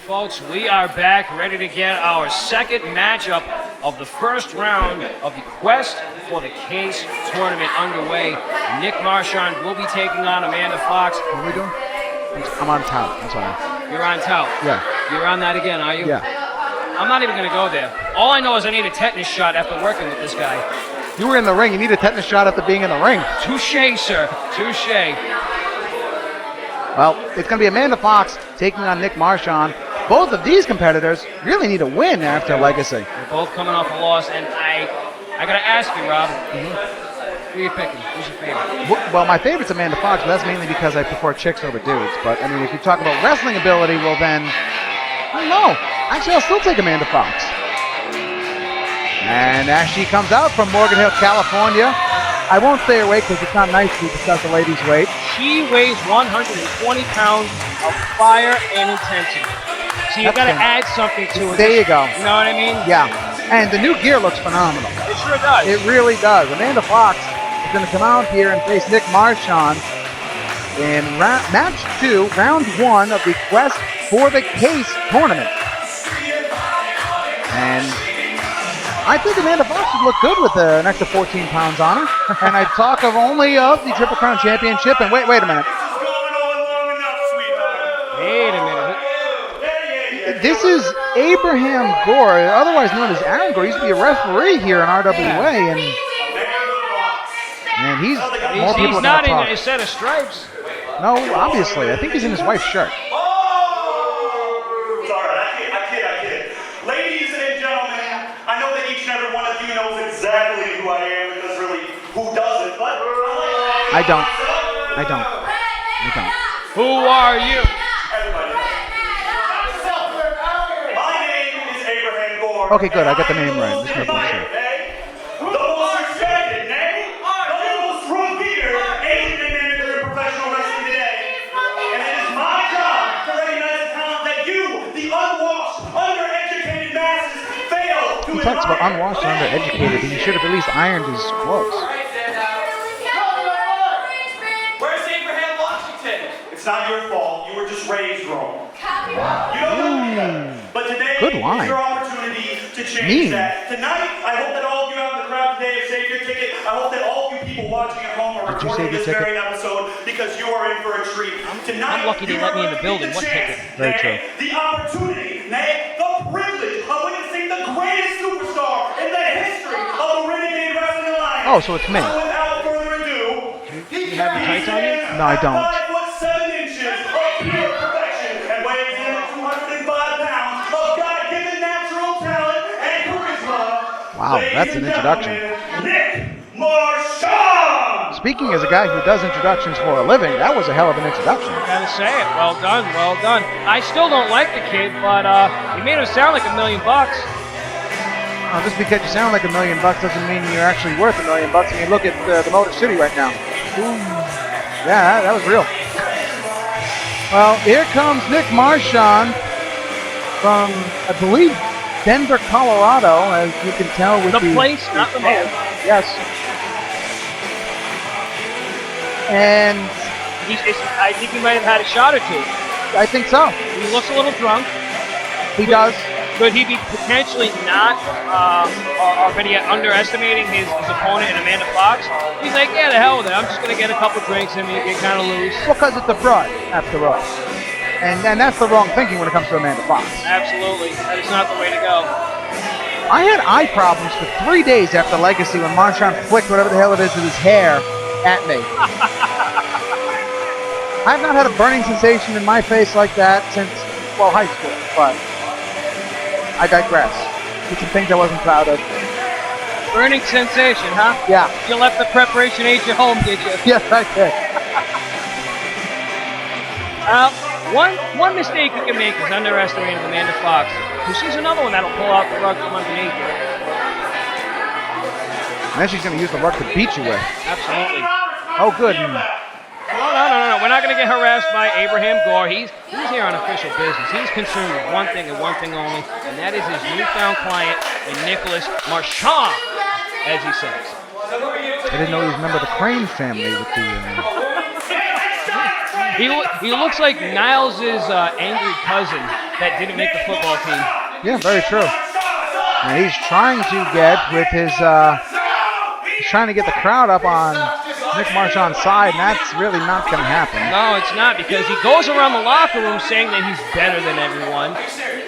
folks, we are back ready to get our second matchup of the first round of the Quest for the Case tournament underway. Nick Marchand will be taking on Amanda Fox. What are we doing? I'm on tout. I'm sorry. You're on tout? Yeah. You're on that again, are you? Yeah. I'm not even going to go there. All I know is I need a tetanus shot after working with this guy. You were in the ring. You need a tetanus shot after being in the ring. Touche, sir. Touche. Well, it's going to be Amanda Fox taking on Nick Marchand. Both of these competitors really need a win after Legacy. They're both coming off a loss, and I got to ask you, Rob, who are you picking? Who's your favorite? Well, my favorite's Amanda Fox, but that's mainly because I prefer chicks over dudes. But, I mean, if you talk about wrestling ability, well then, I don't know. Actually, I'll still take Amanda Fox. And as she comes out from Morgan Hill, California, I won't say her weight because it's not nice to discuss the lady's weight. She weighs 120 pounds of fire and intensity. So you've got to add something to it. There you go. You know what I mean? Yeah. And the new gear looks phenomenal. It sure does. It really does. Amanda Fox is going to come out here and face Nick Marchand in match 2, round 1 of the Quest for the Case tournament. And I think Amanda Fox would look good with an extra 14 pounds on her. And I talk of only of the Triple Crown Championship. And wait a minute. Wait a minute. This is Abraham Gore, otherwise known as Aaron Gore. He used to be a referee here in RWA. And he's more people He's not in a set of stripes. No, obviously. I think he's in his wife's shirt. Exactly who I am, because really, who doesn't? But I don't. Who are you? Everybody. My name is Abraham Gore. Okay, good. I got the name right. Just making sure. The most respected name, the most revered agent and manager in professional wrestling today. And it is my job to recognize the talent that you, the unwashed, undereducated masses, fail to He talks about unwashed and undereducated, and he should have at least ironed his clothes. Where's Abraham Washington? It's not your fault. You were just raised wrong. You don't know that. But today Good line. is your opportunity to change that. Tonight, I hope that all of you out in the crowd today have saved your ticket. I hope that all of you people watching at home are recording this very episode, because you are in for a treat. Tonight, I'm lucky they let me in the building. What ticket? Very true. The opportunity, the privilege of witnessing the greatest superstar in the history of the Renegade Wrestling Alliance. Oh, so it's me. So without further ado, You have your tights on you? No, I don't. 5'7" of pure perfection and weighs in at 205 pounds of God-given natural talent and charisma. Wow, that's an introduction. Nick Marchand! Speaking as a guy who does introductions for a living, that was a hell of an introduction. Gotta say it. Well done, well done. I still don't like the kid, but he made him sound like $1 million. Just because you sound like $1 million doesn't mean you're actually worth $1 million. I mean, look at the Motor City right now. Ooh. Yeah, that was real. Well, here comes Nick Marchand from, I believe, Denver, Colorado, as you can tell with The place, not the man. Yes. And I think he might have had a shot or two. I think so. He looks a little drunk. He does. Could he be potentially not already underestimating his opponent in Amanda Fox? He's like, yeah, the hell with it. I'm just going to get a couple drinks in me and get kind of loose. Well, because it's a fraud, after all. And that's the wrong thinking when it comes to Amanda Fox. Absolutely. That is not the way to go. I had eye problems for 3 days after Legacy when Marchand flicked whatever the hell it is with his hair at me. I've not had a burning sensation in my face like that since, well, high school, but I digress. It's some things I wasn't proud of. Burning sensation, huh? Yeah. You left the preparation age at home, did you? Yes, I did. One mistake you can make is underestimating Amanda Fox. Because she's another one that'll pull out the rug from underneath you. And then she's going to use the rug to beat you with. Absolutely. Oh, good. No. We're not going to get harassed by Abraham Gore. He's here on official business. He's concerned with one thing and one thing only, and that is his newfound client, Nicholas Marchand, as he says. I didn't know he was a member of the Crane family with the... He looks like Niles' angry cousin. that didn't make the football team. Yeah, very true. And he's trying to get with his, he's trying to get the crowd up on Nick Marchand's side, and that's really not going to happen. No, it's not, because he goes around the locker room saying that he's better than everyone.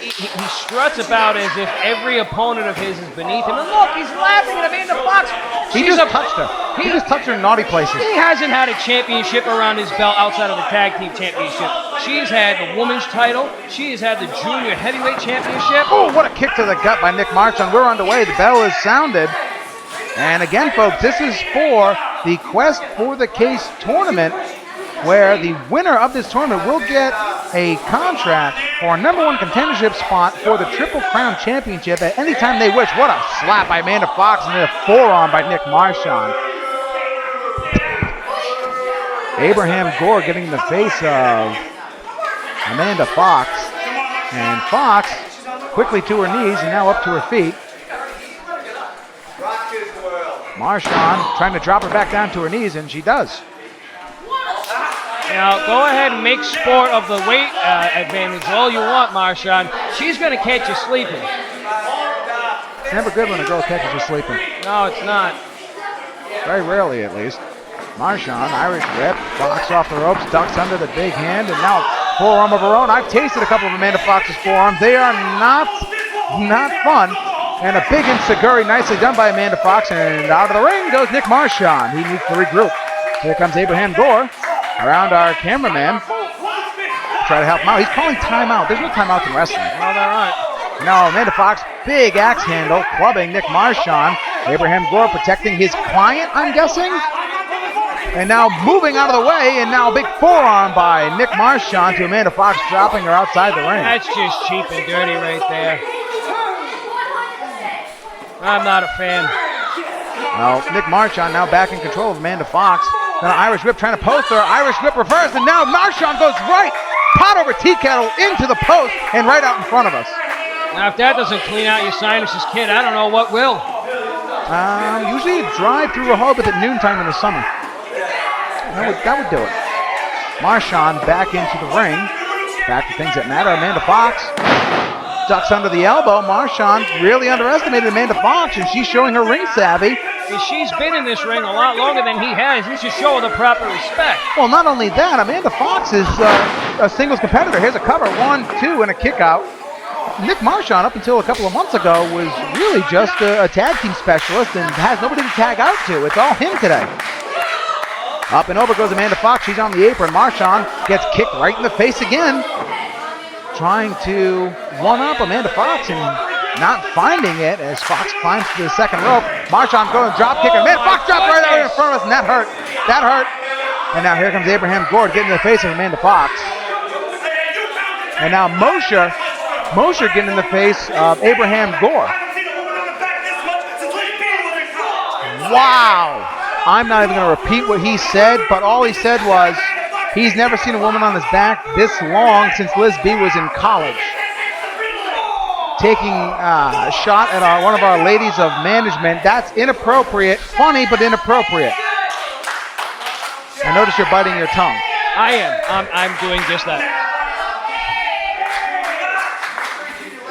He struts about as if every opponent of his is beneath him. And look, he's laughing at Amanda Fox. He just touched her. He just touched her in naughty places. He hasn't had a championship around his belt outside of the tag team championship. She's had the women's title. She has had the junior heavyweight championship. Oh, what a kick to the gut by Nick Marchand. We're underway. The bell is sounded. And again, folks, this is for the Quest for the Case tournament, where the winner of this tournament will get a contract for a #1 contendership spot for the Triple Crown Championship at any time they wish. What a slap by Amanda Fox and then a forearm by Nick Marchand. Abraham Gore getting in the face of Amanda Fox. And Fox quickly to her knees and now up to her feet. Marchand trying to drop her back down to her knees, and she does. Now, go ahead and make sport of the weight advantage all you want, Marchand. She's going to catch you sleeping. It's never good when a girl catches you sleeping. No, it's not. Very rarely, at least. Marchand, Irish whip, Fox off the ropes, ducks under the big hand, and now forearm of her own. I've tasted a couple of Amanda Fox's forearms. They are not fun. And a big enziguri nicely done by Amanda Fox, and out of the ring goes Nick Marchand. He needs to regroup. Here comes Abraham Gore around our cameraman. Try to help him out. He's calling timeout. There's no timeouts in wrestling. No, they're not. Now Amanda Fox, big axe handle, clubbing Nick Marchand. Abraham Gore protecting his client, I'm guessing. And now moving out of the way, and now a big forearm by Nick Marchand to Amanda Fox, dropping her outside the ring. That's just cheap and dirty right there. I'm not a fan. Now Nick Marchand now back in control of Amanda Fox. Then an Irish whip trying to post her. Irish whip reverse, and now Marchand goes right, pot over tea kettle into the post and right out in front of us. Now, if that doesn't clean out your sinuses, kid, I don't know what will. Usually drive through Rehoboth at noontime in the summer. That would do it. Marchand back into the ring. Back to things that matter. Amanda Fox ducks under the elbow. Marchand really underestimated Amanda Fox, and she's showing her ring savvy. She's been in this ring a lot longer than he has. He should show her the proper respect. Well, not only that, Amanda Fox is a singles competitor. Here's a cover, 1, 2, and a kick out. Nick Marchand, up until a couple of months ago, was really just a tag team specialist and has nobody to tag out to. It's all him today. Up and over goes Amanda Fox. She's on the apron. Marchand gets kicked right in the face again. Trying to one-up Amanda Fox and not finding it as Fox climbs to the second rope. Marchand going drop kick. Amanda Fox dropped right out in front of us, and that hurt. That hurt. And now here comes Abraham Gore getting in the face of Amanda Fox. And now Mosher getting in the face of Abraham Gore. Wow. I'm not even going to repeat what he said, but all he said was he's never seen a woman on his back this long since Liz B was in college. Taking a shot at one of our ladies of management. That's inappropriate. Funny, but inappropriate. I notice you're biting your tongue. I am. I'm doing just that.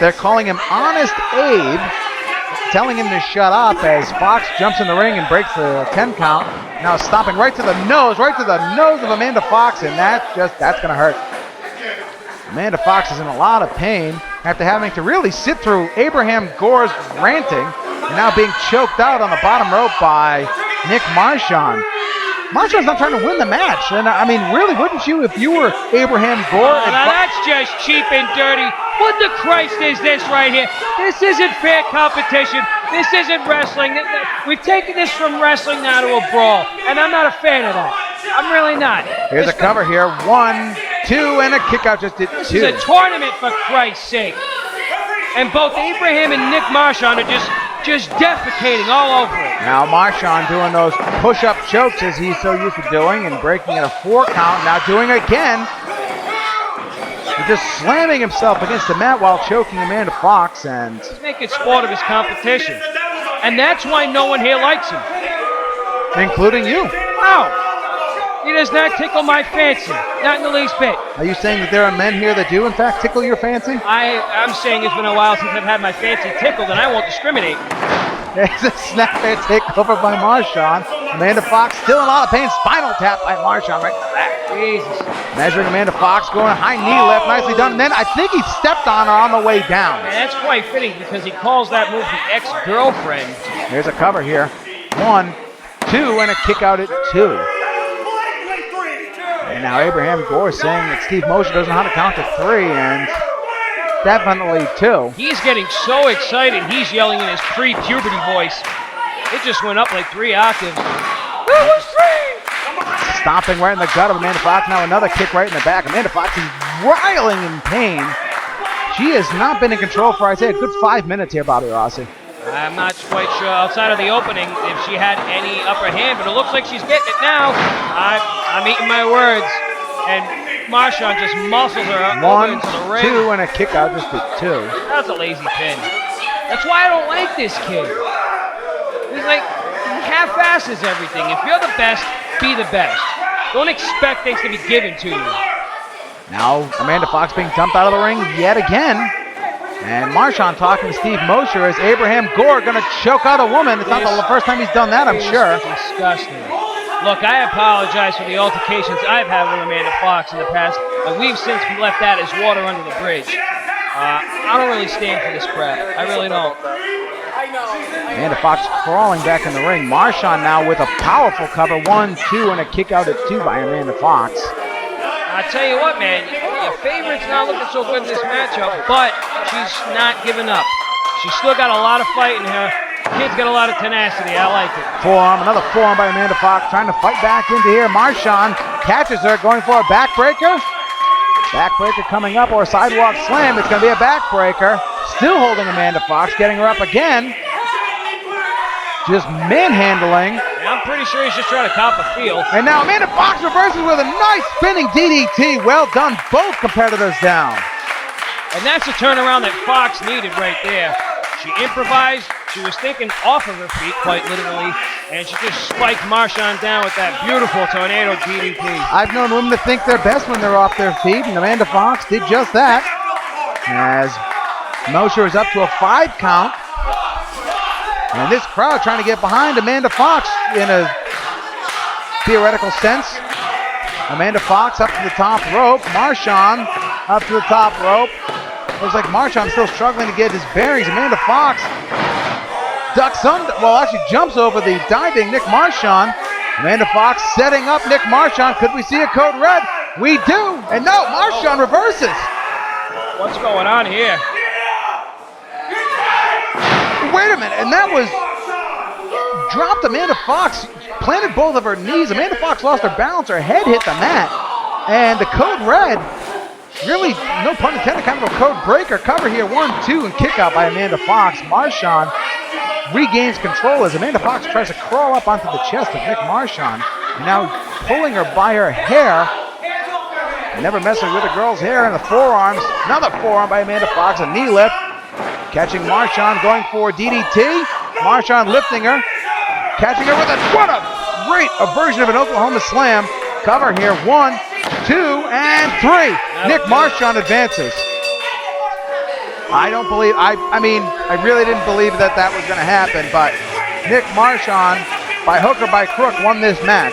They're calling him Honest Abe, telling him to shut up as Fox jumps in the ring and breaks the 10 count. Now stomping right to the nose of Amanda Fox, and that's going to hurt. Amanda Fox is in a lot of pain after having to really sit through Abraham Gore's ranting and now being choked out on the bottom rope by Nick Marchand. Marchand's not trying to win the match. And I mean, really, wouldn't you if you were Abraham Gore? Now that's just cheap and dirty. What the Christ is this right here? This isn't fair competition. This isn't wrestling. We've taken this from wrestling now to a brawl, and I'm not a fan of that. I'm really not. Here's a cover here. 1, 2, and a kick out. Just did 2. This is a tournament, for Christ's sake. And both Abraham and Nick Marchand are just defecating all over it. Now Marchand doing those push-up chokes as he's so used to doing and breaking at a 4 count. Now doing it again. He's just slamming himself against the mat while choking Amanda Fox, and he's making sport of his competition. And that's why no one here likes him. Including you. No. He does not tickle my fancy, not in the least bit. Are you saying that there are men here that do, in fact, tickle your fancy? I'm saying it's been a while since I've had my fancy tickled, and I won't discriminate. There's a snapmare takeover by Marchand. Amanda Fox still in a lot of pain. Spinal tap by Marchand right in the back. Jesus. Measuring Amanda Fox, going high knee lift, nicely done. And then I think he stepped on her on the way down. And that's quite fitting because he calls that move the ex-girlfriend. There's a cover here. 1, 2, and a kick out at 2. And now Abraham Gore saying that Steve Mosher doesn't know how to count to 3, and definitely 2. He's getting so excited, he's yelling in his pre-puberty voice. It just went up like 3 octaves. Stomping right in the gut of Amanda Fox. Now another kick right in the back. Amanda Fox is wriling in pain. She has not been in control for, I'd say, a good 5 minutes here, Bobby Rossi. I'm not quite sure outside of the opening if she had any upper hand, but it looks like she's getting it now. I'm eating my words. And Marchand just muscles her up 1, into the ring. 2, and a kick out just at 2. That's a lazy pin. That's why I don't like this kid. He's like, he half-asses everything. If you're the best, be the best. Don't expect things to be given to you. Now Amanda Fox being dumped out of the ring yet again. And Marchand talking to Steve Mosher. Is Abraham Gore going to choke out a woman? It's not the first time he's done that, I'm sure. Disgusting. Look, I apologize for the altercations I've had with Amanda Fox in the past, but we've since left that as water under the bridge. I don't really stand for this crap. I really don't. Amanda Fox crawling back in the ring. Marchand now with a powerful cover. 1, 2, and a kick out at 2 by Amanda Fox. I tell you what, man, your favorite's not looking so good in this matchup, but she's not giving up. She's still got a lot of fight in her. Kid's got a lot of tenacity. I like it. Forearm, another forearm by Amanda Fox, trying to fight back into here. Marchand catches her, going for a backbreaker. Backbreaker coming up, or a sidewalk slam. It's going to be a backbreaker. Still holding Amanda Fox, getting her up again. Just manhandling. Yeah, I'm pretty sure he's just trying to cop a feel. And now Amanda Fox reverses with a nice spinning DDT. Well done, both competitors down. And that's the turnaround that Fox needed right there. She improvised. She was thinking off of her feet, quite literally, and she just spiked Marchand down with that beautiful tornado DDT. I've known women to think they're best when they're off their feet, and Amanda Fox did just that. As Mosher is up to a 5 count. And this crowd trying to get behind Amanda Fox in a theoretical sense. Amanda Fox up to the top rope. Marchand up to the top rope. Looks like Marchand still struggling to get his bearings. Amanda Fox ducks under, well, actually jumps over the diving Nick Marchand. Amanda Fox setting up Nick Marchand. Could we see a code red? We do. And no, Marchand reverses. What's going on here? Wait a minute, and that was dropped Amanda Fox, planted both of her knees. Amanda Fox lost her balance, her head hit the mat, and the code red, really, no pun intended, kind of a code breaker. Cover here, 1, 2, and kick out by Amanda Fox. Marchand regains control as Amanda Fox tries to crawl up onto the chest of Nick Marchand, and now pulling her by her hair. Never messing with the girl's hair, and the forearms, another forearm by Amanda Fox, a knee lift. Catching Marchand, going for DDT. Marchand lifting her, catching her with what a great version of an Oklahoma Slam. Cover here, 1, 2, and 3. Nick Marchand advances. I don't believe, I mean, I really didn't believe that was going to happen, but Nick Marchand, by hook or by crook, won this match.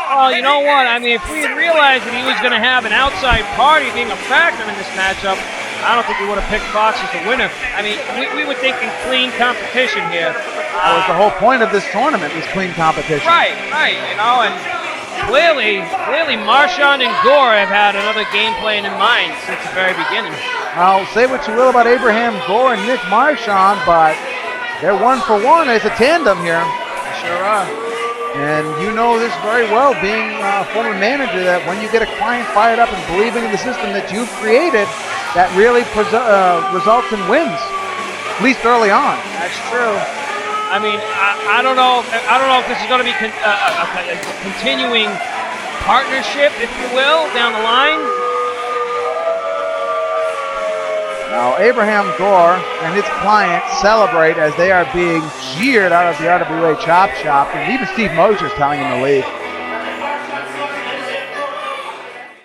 Well, you know what? I mean, if we had realized that he was going to have an outside party being a factor in this matchup, I don't think we would have picked Fox as the winner. I mean, we were thinking clean competition here. That was the whole point of this tournament, was clean competition. Right, you know, and clearly Marchand and Gore have had another game plan in mind since the very beginning. Now, say what you will about Abraham Gore and Nick Marchand, but they're 1 for 1 as a tandem here. They sure are. And you know this very well, being a former manager, that when you get a client fired up and believing in the system that you've created, that really results in wins, at least early on. That's true. I mean, I don't know if this is going to be a continuing partnership, if you will, down the line. Now, Abraham Gore and his client celebrate as they are being jeered out of the RWA Chop Shop, and even Steve Mosher is telling him to leave.